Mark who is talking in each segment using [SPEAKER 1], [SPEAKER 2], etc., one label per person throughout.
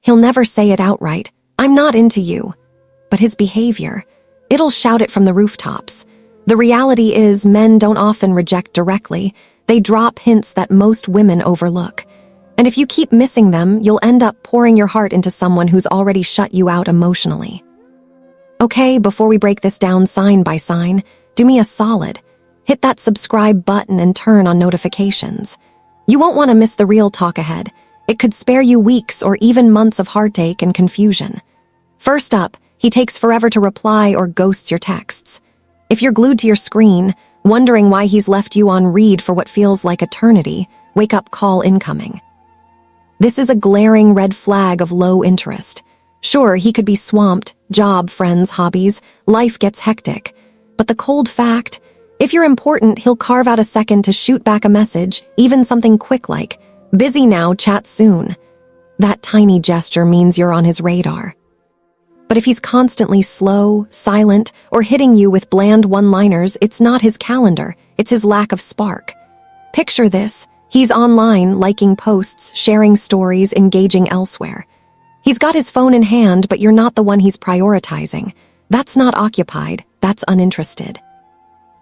[SPEAKER 1] He'll never say it outright, "I'm not into you." But his behavior, it'll shout it from the rooftops. The reality is men don't often reject directly. They drop hints that most women overlook. And if you keep missing them, you'll end up pouring your heart into someone who's already shut you out emotionally. Okay, before we break this down sign by sign, do me a solid. Hit that subscribe button and turn on notifications. You won't want to miss the real talk ahead. It could spare you weeks or even months of heartache and confusion. First up, he takes forever to reply or ghosts your texts. If you're glued to your screen, wondering why he's left you on read for what feels like eternity, wake up call incoming. This is a glaring red flag of low interest. Sure, he could be swamped, job, friends, hobbies, life gets hectic. But the cold fact, if you're important, he'll carve out a second to shoot back a message, even something quick like, "Busy now, chat soon." That tiny gesture means you're on his radar. But if he's constantly slow, silent, or hitting you with bland one-liners, it's not his calendar, it's his lack of spark. Picture this. He's online, liking posts, sharing stories, engaging elsewhere. He's got his phone in hand, but you're not the one he's prioritizing. That's not occupied, that's uninterested.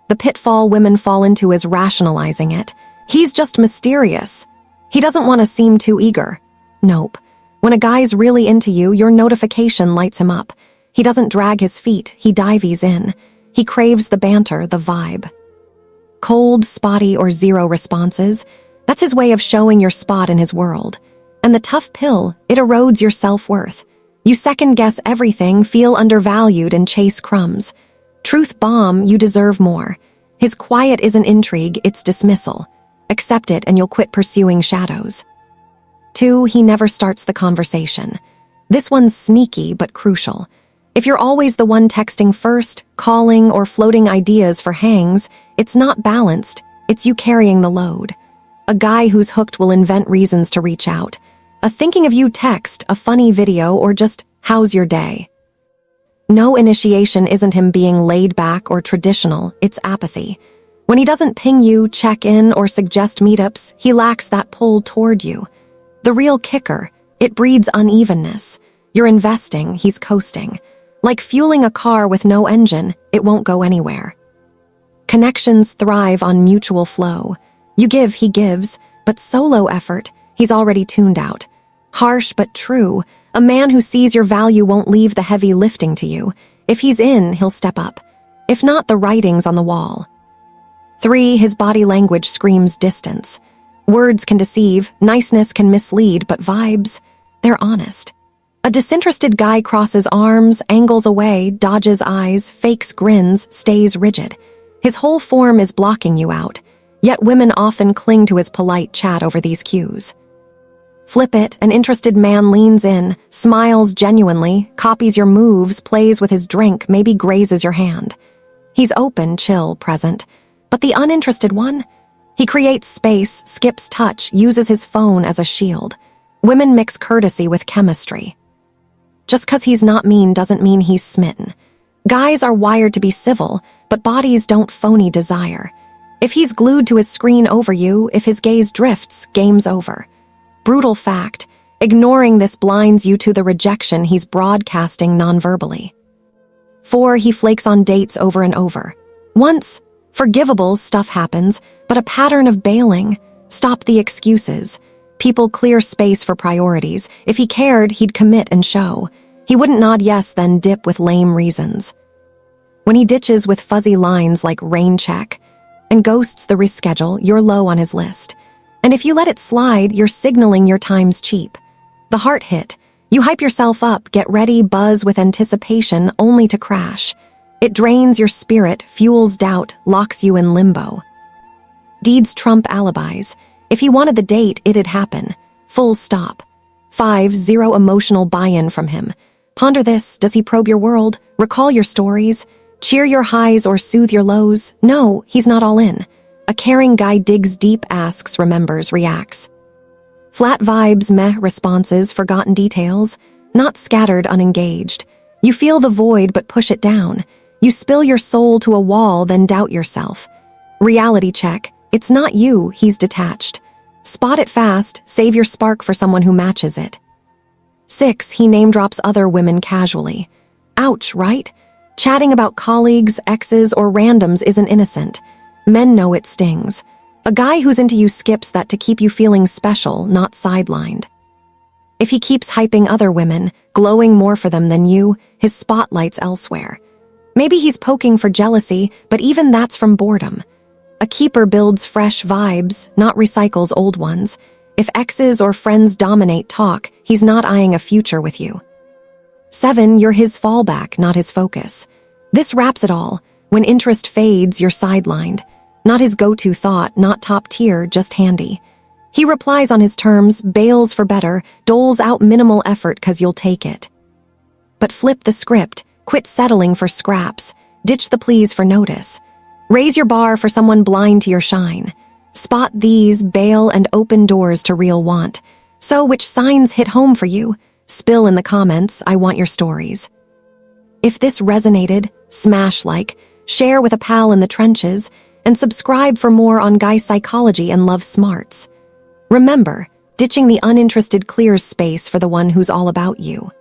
[SPEAKER 1] The pitfall women fall into is rationalizing it. He's just mysterious. He doesn't want to seem too eager. Nope. When a guy's really into you, your notification lights him up. He doesn't drag his feet, he dives in. He craves the banter, the vibe. Cold, spotty, or zero responses, that's his way of showing your spot in his world. And the tough pill, it erodes your self-worth. You second-guess everything, feel undervalued, and chase crumbs. Truth bomb, you deserve more. His quiet isn't intrigue, it's dismissal. Accept it and you'll quit pursuing shadows. 2, he never starts the conversation. This one's sneaky but crucial. If you're always the one texting first, calling, or floating ideas for hangs, it's not balanced, it's you carrying the load. A guy who's hooked will invent reasons to reach out. A thinking of you text, a funny video, or just, "How's your day?" No initiation isn't him being laid back or traditional, it's apathy. When he doesn't ping you, check in, or suggest meetups, he lacks that pull toward you. The real kicker, it breeds unevenness. You're investing, he's coasting. Like fueling a car with no engine, it won't go anywhere. Connections thrive on mutual flow. You give, he gives, but solo effort, he's already tuned out. Harsh but true, a man who sees your value won't leave the heavy lifting to you. If he's in, he'll step up. If not, the writing's on the wall. 3, his body language screams distance. Words can deceive, niceness can mislead, but vibes, they're honest. A disinterested guy crosses arms, angles away, dodges eyes, fakes grins, stays rigid. His whole form is blocking you out, yet women often cling to his polite chat over these cues. Flip it, an interested man leans in, smiles genuinely, copies your moves, plays with his drink, maybe grazes your hand. He's open, chill, present. But the uninterested one? He creates space, skips touch, uses his phone as a shield. Women mix courtesy with chemistry. Just 'cause he's not mean doesn't mean he's smitten. Guys are wired to be civil, but bodies don't phony desire. If he's glued to his screen over you, if his gaze drifts, game's over. Brutal fact, ignoring this blinds you to the rejection he's broadcasting nonverbally. 4, he flakes on dates over and over. Once, forgivable, stuff happens, but a pattern of bailing. Stop the excuses. People clear space for priorities. If he cared, he'd commit and show. He wouldn't nod yes, then dip with lame reasons. When he ditches with fuzzy lines like rain check and ghosts the reschedule, you're low on his list. And if you let it slide, you're signaling your time's cheap. The heart hit. You hype yourself up, get ready, buzz with anticipation, only to crash. It drains your spirit, fuels doubt, locks you in limbo. Deeds trump alibis. If he wanted the date, it'd happen. Full stop. 5, 0 emotional buy-in from him. Ponder this, does he probe your world? Recall your stories? Cheer your highs or soothe your lows? No, he's not all in. A caring guy digs deep, asks, remembers, reacts. Flat vibes, meh responses, forgotten details, not scattered, unengaged. You feel the void but push it down. You spill your soul to a wall, then doubt yourself. Reality check. It's not you, he's detached. Spot it fast, save your spark for someone who matches it. 6, he name drops other women casually. Ouch, right? Chatting about colleagues, exes, or randoms isn't innocent. Men know it stings. A guy who's into you skips that to keep you feeling special, not sidelined. If he keeps hyping other women, glowing more for them than you, his spotlight's elsewhere. Maybe he's poking for jealousy, but even that's from boredom. A keeper builds fresh vibes, not recycles old ones. If exes or friends dominate talk, he's not eyeing a future with you. 7, you're his fallback, not his focus. This wraps it all. When interest fades, you're sidelined. Not his go-to thought, not top tier, just handy. He replies on his terms, bails for better, doles out minimal effort 'cause you'll take it. But flip the script, quit settling for scraps, ditch the pleas for notice. Raise your bar for someone blind to your shine. Spot these, bail, and open doors to real want. So which signs hit home for you? Spill in the comments, I want your stories. If this resonated, smash like, share with a pal in the trenches, and subscribe for more on guy psychology and love smarts. Remember, ditching the uninterested clears space for the one who's all about you.